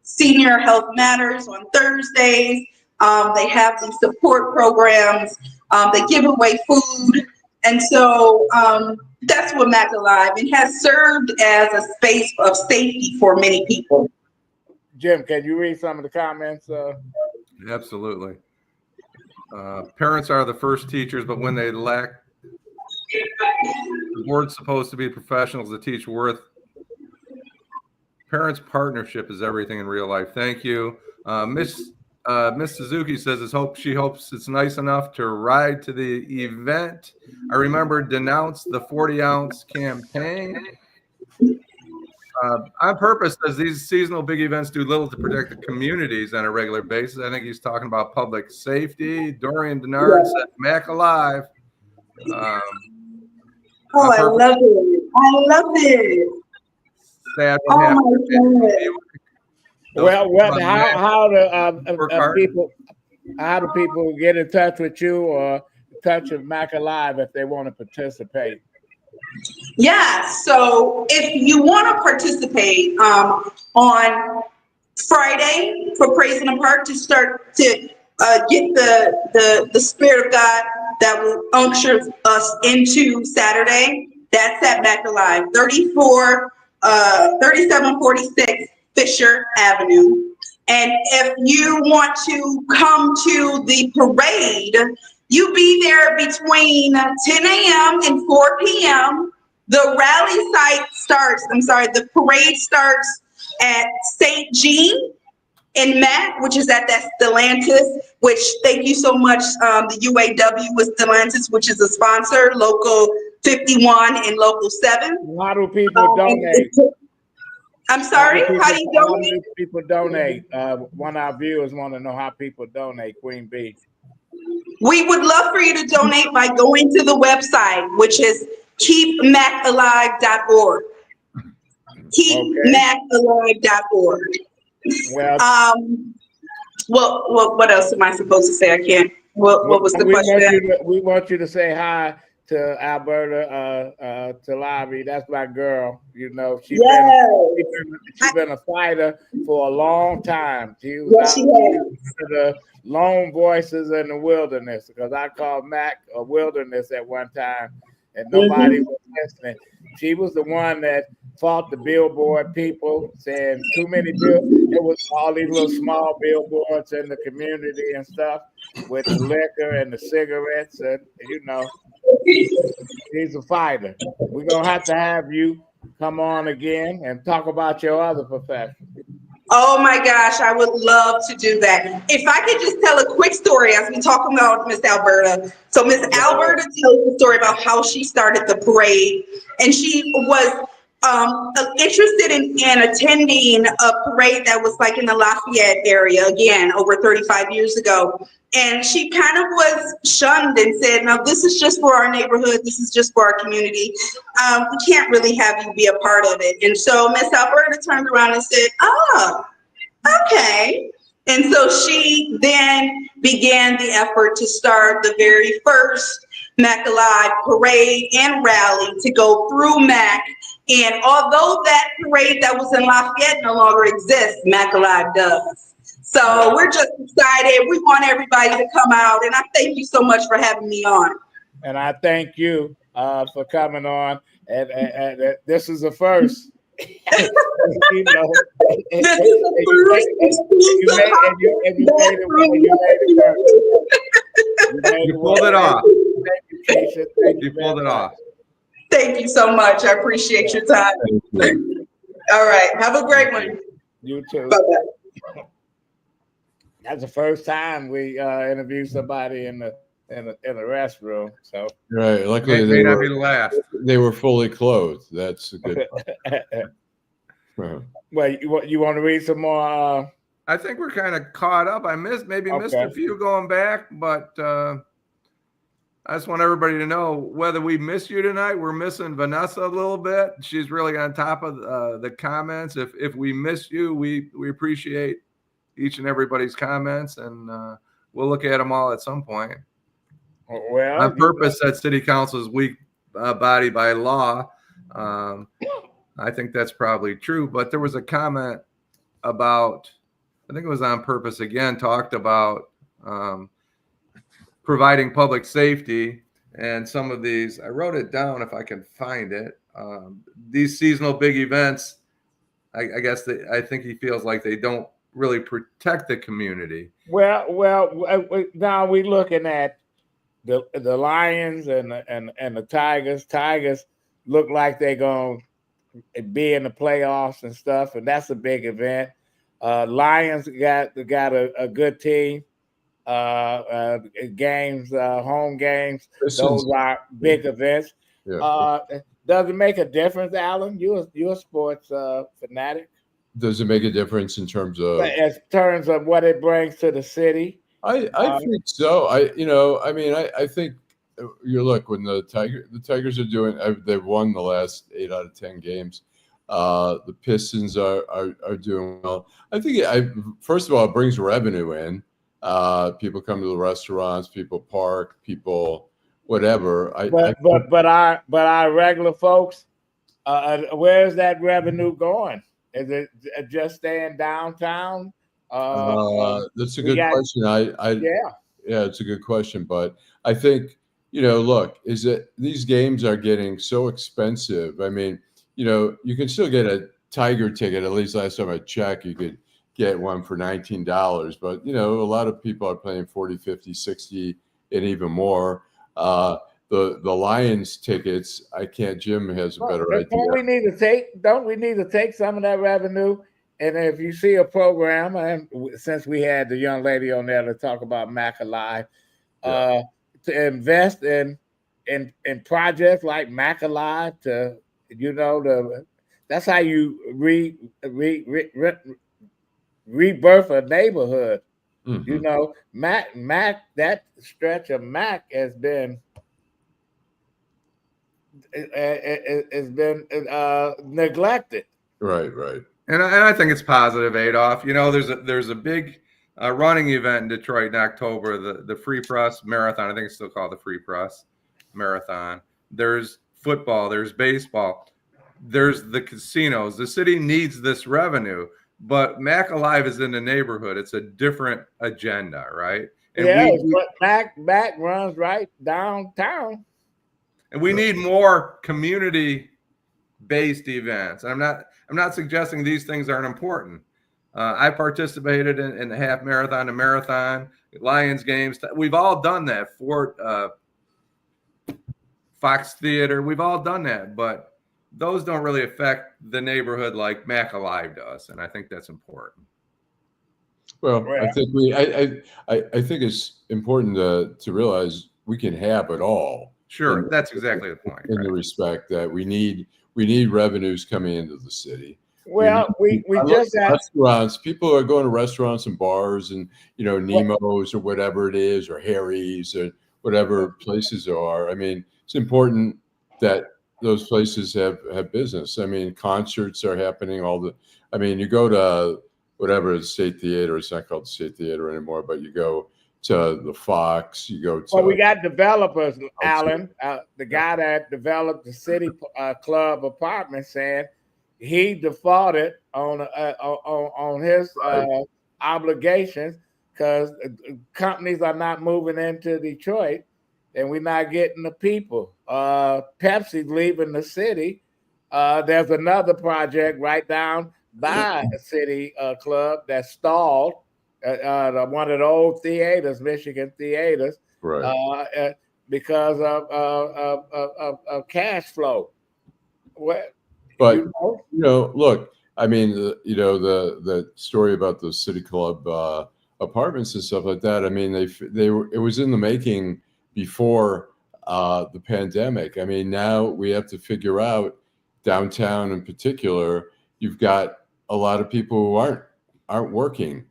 Senior Health Matters on Thursdays. They have these support programs. They give away food. And so that's what Mack Alive, it has served as a space of safety for many people. Jim, can you read some of the comments? Absolutely. Parents are the first teachers, but when they lack, the board's supposed to be professionals to teach worth. Parents' partnership is everything in real life. Thank you. Miss Suzuki says she hopes it's nice enough to ride to the event. I remember denounce the 40-ounce campaign. On purpose, as these seasonal big events do little to protect the communities on a regular basis. I think he's talking about public safety. Dorian Denard said, Mack Alive. I love it. I love it. Sad Oh my God. Well, how do people get in touch with you or touch with Mack Alive if they want to participate? Yeah, so if you want to participate on Friday for Praise in the Park to start to get the Spirit of God that will unction us into Saturday, that's at Mack Alive, 3746 Fisher Avenue. And if you want to come to the parade, you be there between 10 a.m. and 4 p.m. The rally the parade starts at St. Jean in Mack, which is at that Stellantis, which thank you so much. The UAW with Stellantis, which is a sponsor, Local 51 and Local 7. How do people donate? I'm sorry, how do you donate? How do people donate? One of our viewers want to know how people donate, Queen B. We would love for you to donate by going to the website, which is keepmackalive.org. Keepmackalive.org. Well, what else am I supposed to say? I can't. What was the question? We want you to say hi to Alberta Talabi. That's my girl. You know, she's been a fighter for a long time. She was the lone voices in the wilderness, because I called Mack a wilderness at one time, and nobody was listening. She was the one that fought the billboard people, saying too many It was all these little small billboards in the community and stuff with the liquor and the cigarettes, and you know, he's a fighter. We're gonna have you come on again and talk about your other profession. Oh my gosh, I would love to do that. If I could just tell a quick story as we talk about Miss Alberta. So Miss Alberta tells the story about how she started the parade, and she was interested in attending a parade that was like in the Lafayette area, again, over 35 years ago. And she kind of was shunned and said, no, this is just for our neighborhood. This is just for our community. We can't really have you be a part of it. And so Miss Alberta turned around and said, oh, okay. And so she then began the effort to start the very first Mack Alive parade and rally to go through Mack. And although that parade that was in Lafayette no longer exists, Mack Alive does. So we're just excited. We want everybody to come out. And I thank you so much for having me on. And I thank you for coming on. and this is the first. You know, This is the first exclusive You pulled it off. Thank you, Keisha. Thank You pulled it off. Thank you so much. I appreciate your time. All right. Have a great one. You too. Bye-bye. That's the first time we interviewed somebody in the restroom. So Right. Luckily, May not be the last. they were fully clothed. That's a good part. Well, you want to read some more? I think we're kind of caught up. I missed a few going back, but I just want everybody to know whether we miss you tonight. We're missing Vanessa a little bit. She's really on top of the comments. If we miss you, we appreciate each and everybody's comments, and we'll look at them all at some point. Well, On purpose, that city council is weak body by law. I think that's probably true, but there was a comment about, I think it was On Purpose again, talked about providing public safety, and some of these, I wrote it down if I can find it. These seasonal big events, I guess I think he feels like they don't really protect the community. Well, now we're looking at the Lions and the Tigers. Tigers look like they're going to be in the playoffs and stuff, and that's a big event. Lions got a good team. Games, home games, those are big events. Yeah. Does it make a difference, Allan? You're a sports fanatic. Does it make a difference in terms of what it brings to the city? I think so. I think you look when the Tigers are doing. They've won the last 8 out of 10 games. The Pistons are doing well. I think first of all, it brings revenue in. People come to the restaurants, people park, people whatever. But our regular folks, where's that revenue going? Is it just staying downtown? That's a good question. Yeah, it's a good question. But I think, look, is that these games are getting so expensive. I mean, you can still get a Tiger ticket. At least last time I checked, you could get one for $19. But, a lot of people are paying 40, 50, 60, and even more. The Lions tickets, Jim has a better idea. Don't we need to take some of that revenue? And if you see a program, and since we had the young lady on there to talk about Mack Alive, to invest in projects like Mack Alive, that's how you rebirth a neighborhood. Mm-hmm. Mack, that stretch of Mack has been neglected. Right. And I think it's positive, Adolph. There's a big running event in Detroit in October, the Free Press Marathon. I think it's still called the Free Press Marathon. There's football. There's baseball. There's the casinos. The city needs this revenue, but Mack Alive is in the neighborhood. It's a different agenda, right? And but Mack runs right downtown. And we need more community-based events. I'm not suggesting these things aren't important. I participated in the half marathon, the marathon, Lions games. We've all done that. Fox Theater, we've all done that. But those don't really affect the neighborhood like Mack Alive does, and I think that's important. Well, I think I think it's important to realize we can have it all. Sure, that's exactly the point. In the respect that we need revenues coming into the city. Well, we just have restaurants. People are going to restaurants and bars and Nemo's or whatever it is, or Harry's or whatever places there are. I mean, it's important that those places have business. I mean, concerts are happening you go to whatever State Theater. It's not called the State Theater anymore, but you go to the Fox, you go to. Well, we got developers, Allan, the guy that developed the City Club apartment, said he defaulted on his obligations because companies are not moving into Detroit, and we're not getting the people. Pepsi's leaving the city. There's another project right down by a city club that stalled. One of the old theaters, Michigan theaters, Right. because of cash flow. Well, But know, look, I mean, the story about the city club apartments and stuff like that. I mean, they were, it was in the making before the pandemic. I mean, now we have to figure out downtown in particular. You've got a lot of people who aren't working.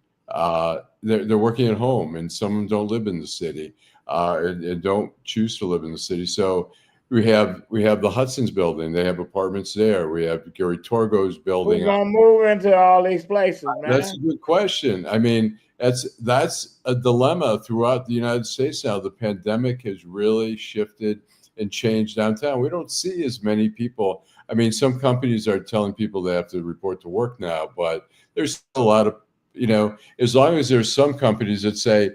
They're working at home, and some of them don't live in the city and don't choose to live in the city. So we have the Hudson's building. They have apartments there. We have Gary Torgo's building. Who's gonna move into all these places, man? That's a good question. I mean, that's a dilemma throughout the United States now. The pandemic has really shifted and changed downtown. We don't see as many people. I mean, some companies are telling people they have to report to work now, but there's a lot of, as long as there's some companies that say,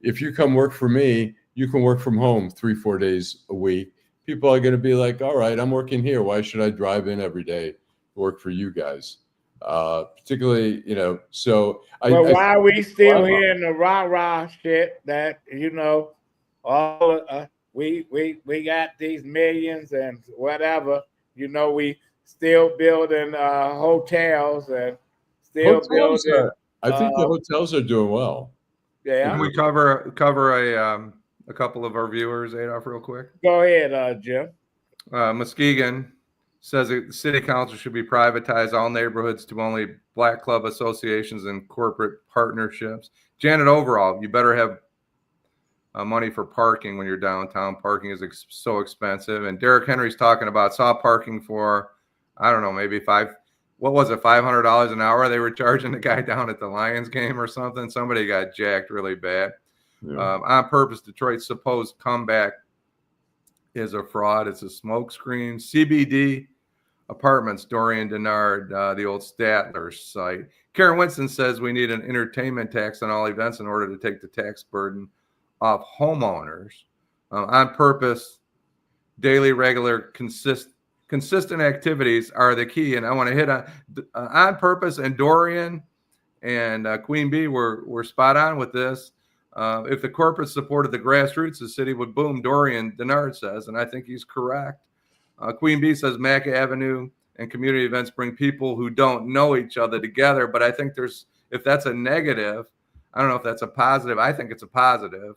if you come work for me, you can work from home 3-4 days a week. People are going to be like, all right, I'm working here. Why should I drive in every day to work for you guys? Particularly, so why are we still hearing the rah-rah shit that, all we got these millions and whatever, we still building hotels and still building. I think the hotels are doing well. Yeah. Can we cover a couple of our viewers, Adolph, real quick? Go ahead, Jim. Muskegon says the city council should be privatized all neighborhoods to only Black club associations and corporate partnerships. Janet Overall, you better have money for parking when you're downtown. Parking is so expensive. And Derek Henry's talking about saw parking for, I don't know, maybe $500 an hour they were charging the guy down at the Lions game or something. Somebody got jacked really bad. Yeah. On purpose, Detroit's supposed comeback is a fraud. It's a smokescreen. CBD Apartments, Dorian Denard, the old Statler site. Karen Winston says we need an entertainment tax on all events in order to take the tax burden off homeowners. On purpose, daily, regular, consistent activities are the key. And I want to hit on purpose, and Dorian and Queen Bee were spot on with this. If the corporate supported the grassroots, the city would boom, Dorian Denard says, and I think he's correct. Queen Bee says Mack Avenue and community events bring people who don't know each other together, but I think if that's a negative, I don't know if that's a positive. I think it's a positive.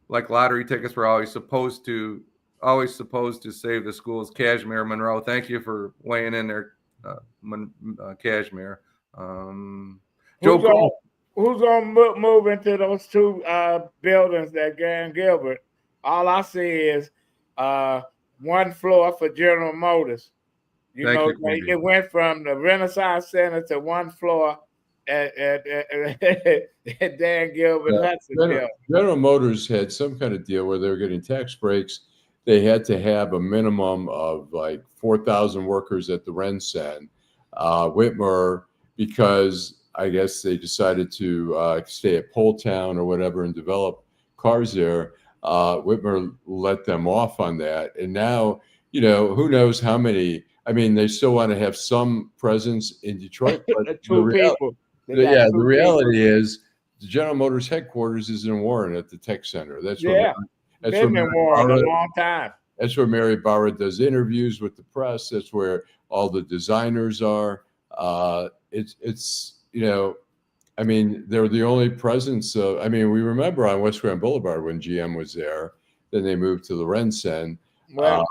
Like lottery tickets were always supposed to save the schools. Cashmere Monroe, thank you for weighing in there, Cashmere. Who's gonna move into those two buildings that Gary Gilbert? All I see is one floor for General Motors. It went from the Renaissance Center to one floor at Dan Gilbert Hudson. General Motors had some kind of deal where they were getting tax breaks. They had to have a minimum of like 4,000 workers at the RenCen. Whitmer, because I guess they decided to stay at Poletown or whatever and develop cars there. Whitmer let them off on that. And now, who knows how many. I mean, they still want to have some presence in Detroit. But the reality is the General Motors headquarters is in Warren at the Tech Center. That's been in Warren a long time. That's where Mary Barra does interviews with the press. That's where all the designers are. It's I mean, they're the only presence of, we remember on West Grand Boulevard when GM was there, then they moved to the RenCen. Well,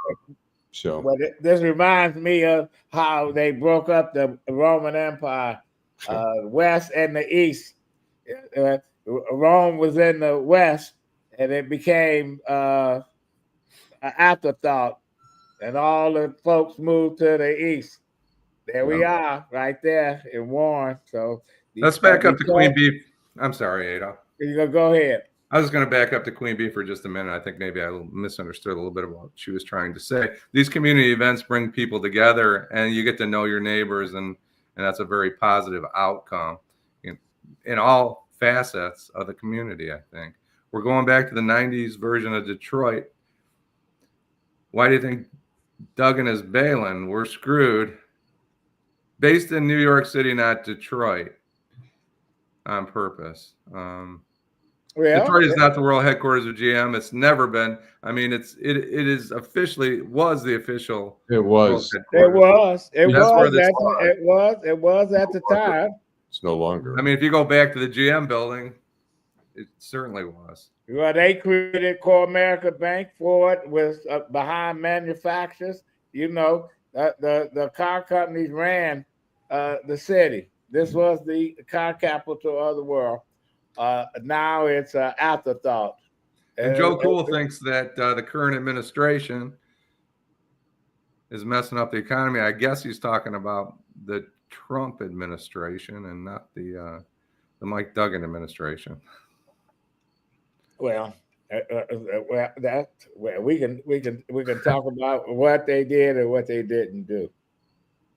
this reminds me of how they broke up the Roman Empire, West and the East. Rome was in the West, and it became an afterthought, and all the folks moved to the East. There we are, right there in Warren. So let's back up to Queen Bee. I'm sorry, Adolph. You go ahead. I was going to back up to Queen Bee for just a minute. I think maybe I misunderstood a little bit of what she was trying to say. These community events bring people together, and you get to know your neighbors, and that's a very positive outcome in all facets of the community, I think. We're going back to the 90s version of Detroit. Why do you think Duggan is bailing? We're screwed. Based in New York City, not Detroit, on purpose. Detroit is not the world headquarters of GM. It's never been. I mean, it is officially was the official. It was. It was at the time. It's no longer. I mean, if you go back to the GM building, it certainly was. Well, they created Core America Bank for it, was behind manufacturers. You know, the car companies ran the city. This was the car capital of the world. Now it's an afterthought. And Joe Cool thinks that the current administration is messing up the economy. I guess he's talking about the Trump administration and not the Mike Duggan administration. Well, we can talk about what they did and what they didn't do.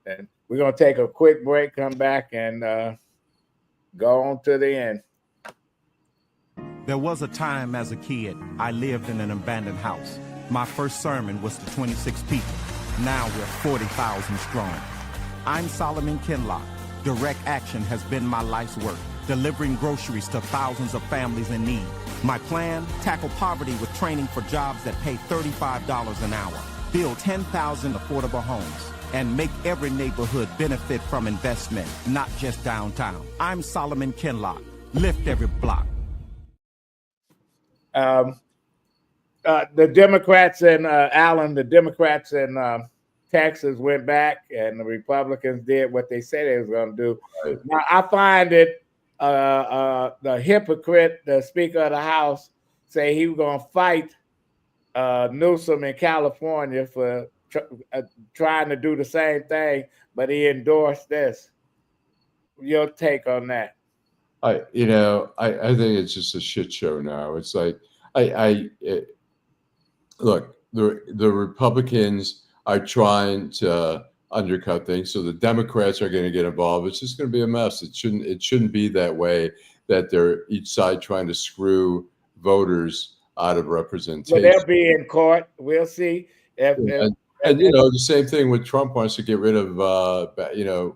And we're gonna take a quick break, come back, and go on to the end. There was a time as a kid I lived in an abandoned house. My first sermon was to 26 people. Now we're 40,000 strong. I'm Solomon Kinlock. Direct action has been my life's work, delivering groceries to thousands of families in need. My plan, tackle poverty with training for jobs that pay $35 an hour, build 10,000 affordable homes, and make every neighborhood benefit from investment, not just downtown. I'm Solomon Kinlock. Lift every block. The Democrats in Allan, the Democrats in Texas went back, and the Republicans did what they said they was going to do. Right. Now, I find it the hypocrite, the Speaker of the House, say he was going to fight Newsom in California for trying to do the same thing, but he endorsed this. Your take on that? I think it's just a shit show now. It's like look, the Republicans are trying to undercut things, so the Democrats are going to get involved. It's just going to be a mess. It shouldn't be that way, that they're each side trying to screw voters out of representation. Well, they'll be in court. We'll see. And the same thing with Trump wants to get rid of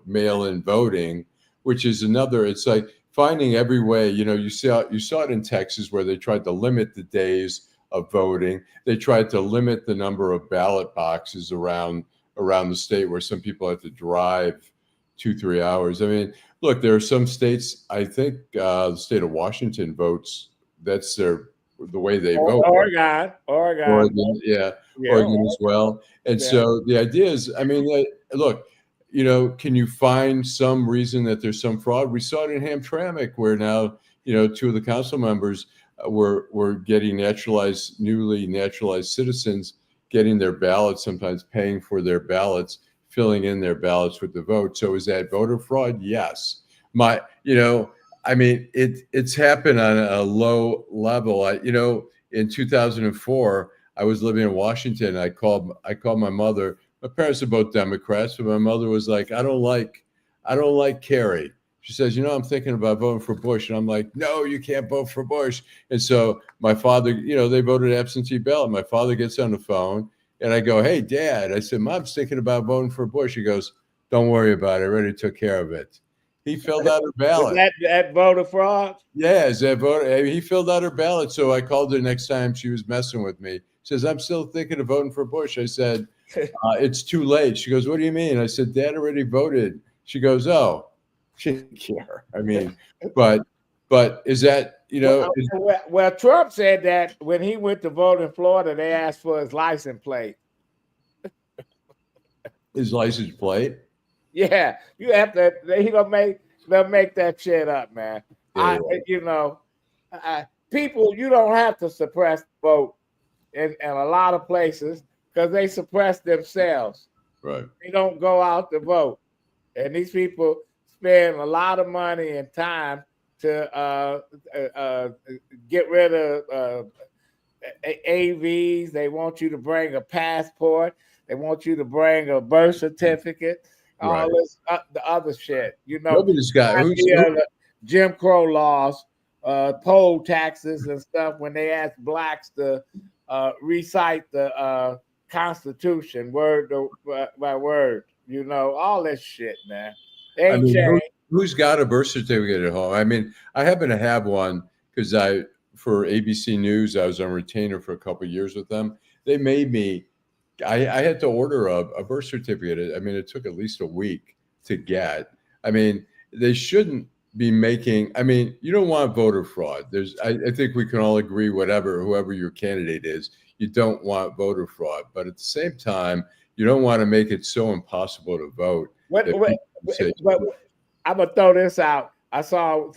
mail-in voting, which is another. It's like finding every way. You saw it in Texas, where they tried to limit the days of voting. They tried to limit the number of ballot boxes around the state, where some people have to drive 2-3 hours. I mean, look, there are some states. I think the state of Washington votes. That's the way they vote. Oregon, yeah, Oregon as well. And so the idea is, I mean, look. Can you find some reason that there's some fraud? We saw it in Hamtramck, where now, 2 of the council members were getting newly naturalized citizens, getting their ballots, sometimes paying for their ballots, filling in their ballots with the vote. So is that voter fraud? Yes. It's happened on a low level. In 2004, I was living in Washington. I called my mother. My parents are both Democrats, but my mother was like, I don't like Kerry. She says, I'm thinking about voting for Bush. And I'm like, no, you can't vote for Bush. And so my father, they voted absentee ballot. My father gets on the phone, and I go, hey, Dad. I said, Mom's thinking about voting for Bush. He goes, don't worry about it. I already took care of it. He filled out her ballot. That voter fraud? Yes, he filled out her ballot. So I called her next time she was messing with me. She says, I'm still thinking of voting for Bush. I said, it's too late. She goes, what do you mean? I said, Dad already voted. She goes, oh, she didn't care. I mean, but is that, Well, Trump said that when he went to vote in Florida, they asked for his license plate. His license plate? Yeah, you have to. They'll make that shit up, man. Yeah. People, you don't have to suppress the vote in a lot of places, because they suppress themselves. Right. They don't go out to vote, and these people spend a lot of money and time to get rid of AVs. They want you to bring a passport. They want you to bring a birth certificate. Right. All this the other shit. Nobody's got Jim Crow laws poll taxes and stuff when they asked blacks to recite the Constitution word by word. You know, all that shit, man. They ain't changed. Who's got a birth certificate at home? I mean, I happen to have one because for ABC News, I was on retainer for a couple of years with them. They made me, I had to order a birth certificate. I mean, it took at least a week to get. I mean, they shouldn't be making, I mean, you don't want voter fraud. I think we can all agree, whoever your candidate is, you don't want voter fraud. But at the same time, you don't want to make it so impossible to vote. I'm gonna throw this out. I saw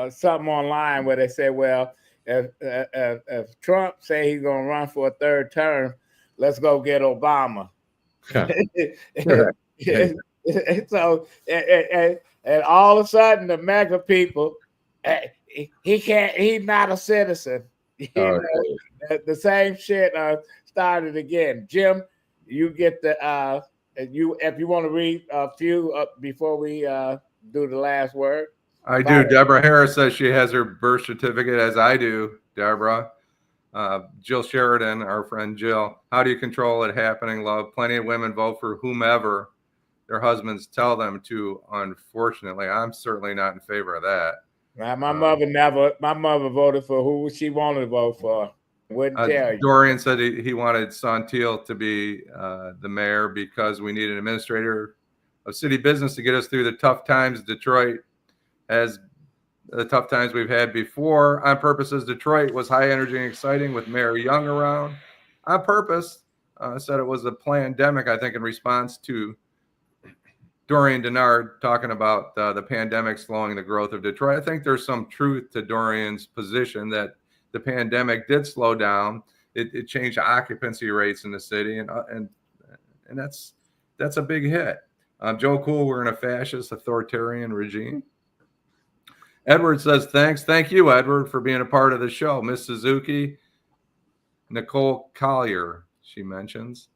something online where they said, "Well, if Trump say he's gonna run for a third term, let's go get Obama." So, and all of a sudden, the MAGA people, he's not a citizen. The same shit started again. Jim, you get the if you want to read a few before we do the last word. I do. Deborah Harris says she has her birth certificate, as I do, Deborah. Jill Sheridan, our friend Jill. How do you control it happening, love? Plenty of women vote for whomever their husbands tell them to. Unfortunately, I'm certainly not in favor of that. My mother voted for who she wanted to vote for. Wouldn't tell you. Dorian said he wanted Santil to be the mayor because we need an administrator of city business to get us through the tough times Detroit has, the tough times we've had before. On purpose, as Detroit was high energy and exciting with Mayor Young around. On purpose, said it was a pandemic, I think, in response to Dorian Denard talking about the pandemic slowing the growth of Detroit. I think there's some truth to Dorian's position that the pandemic did slow down. It changed occupancy rates in the city, and that's a big hit. Joe Cool, we're in a fascist authoritarian regime. Edward says, thanks. Thank you, Edward, for being a part of the show. Miss Suzuki, Nicole Collier, she mentions.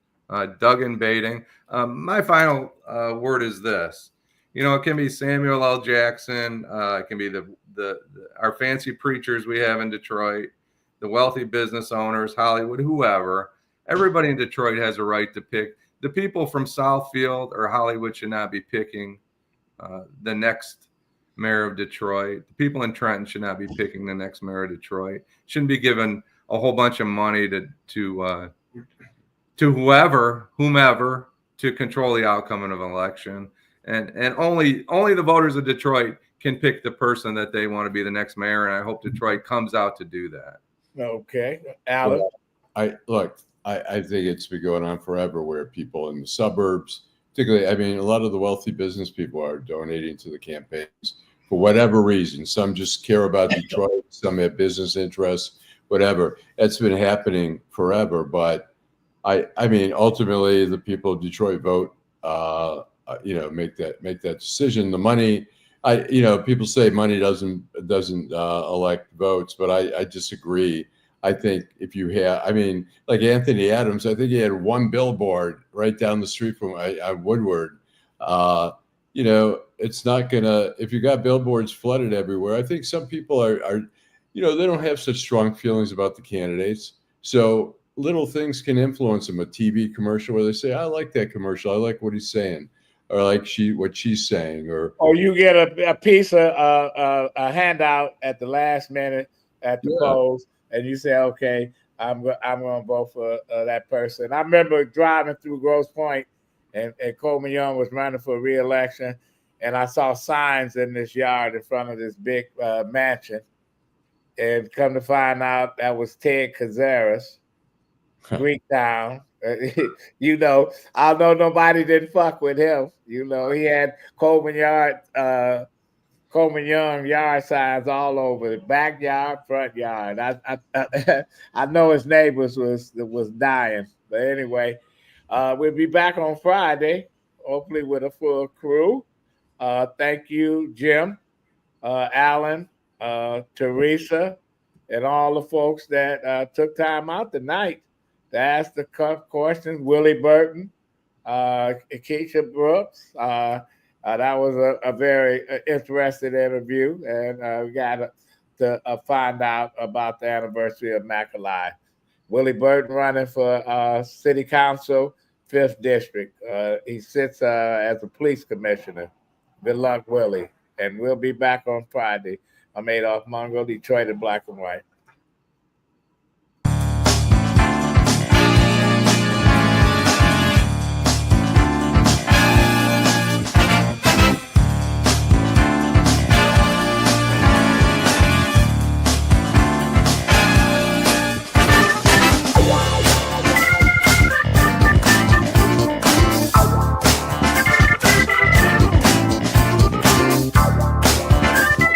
Duggan Baiting. My final word is this. You know, it can be Samuel L. Jackson. It can be our fancy preachers we have in Detroit, the wealthy business owners, Hollywood, whoever. Everybody in Detroit has a right to pick. The people from Southfield or Hollywood should not be picking the next mayor of Detroit. The people in Trenton should not be picking the next mayor of Detroit. Shouldn't be given a whole bunch of money to whomever to control the outcome of an election. And only the voters of Detroit can pick the person that they want to be the next mayor. And I hope Detroit comes out to do that. Okay. Allan. Well, I think it's been going on forever where people in the suburbs, particularly, I mean, a lot of the wealthy business people are donating to the campaigns for whatever reason. Some just care about Detroit, some have business interests, whatever. That's been happening forever. But I mean, ultimately, the people of Detroit vote, make that decision. The money, people say money doesn't elect votes, but I disagree. I think if you have, I mean, like Anthony Adams, I think he had one billboard right down the street from Woodward. It's not gonna, if you got billboards flooded everywhere, I think some people are they don't have such strong feelings about the candidates. So little things can influence them. A TV commercial where they say, I like that commercial. I like what he's saying. Or like what she's saying. Or you get a piece of a handout at the last minute at the polls. And you say, okay, I'm going to vote for that person. I remember driving through Grosse Pointe, and Coleman Young was running for re-election, and I saw signs in this yard in front of this big mansion. And come to find out, that was Ted Cazares, Greektown. Although nobody didn't fuck with him. He had Coleman Young yard signs all over the backyard, front yard. I know his neighbors was dying, but anyway, we'll be back on Friday, hopefully with a full crew. Thank you, Jim, Allan, Teresa, and all the folks that took time out tonight to ask the questions. Willie Burton, Keisha Brooks. That was a very interesting interview, and we got to find out about the anniversary of Mack Alive. Willie Burton running for City Council, 5th District. He sits as a police commissioner. Good luck, Willie. And we'll be back on Friday. I'm Adolph Mongo, Detroit in black and white.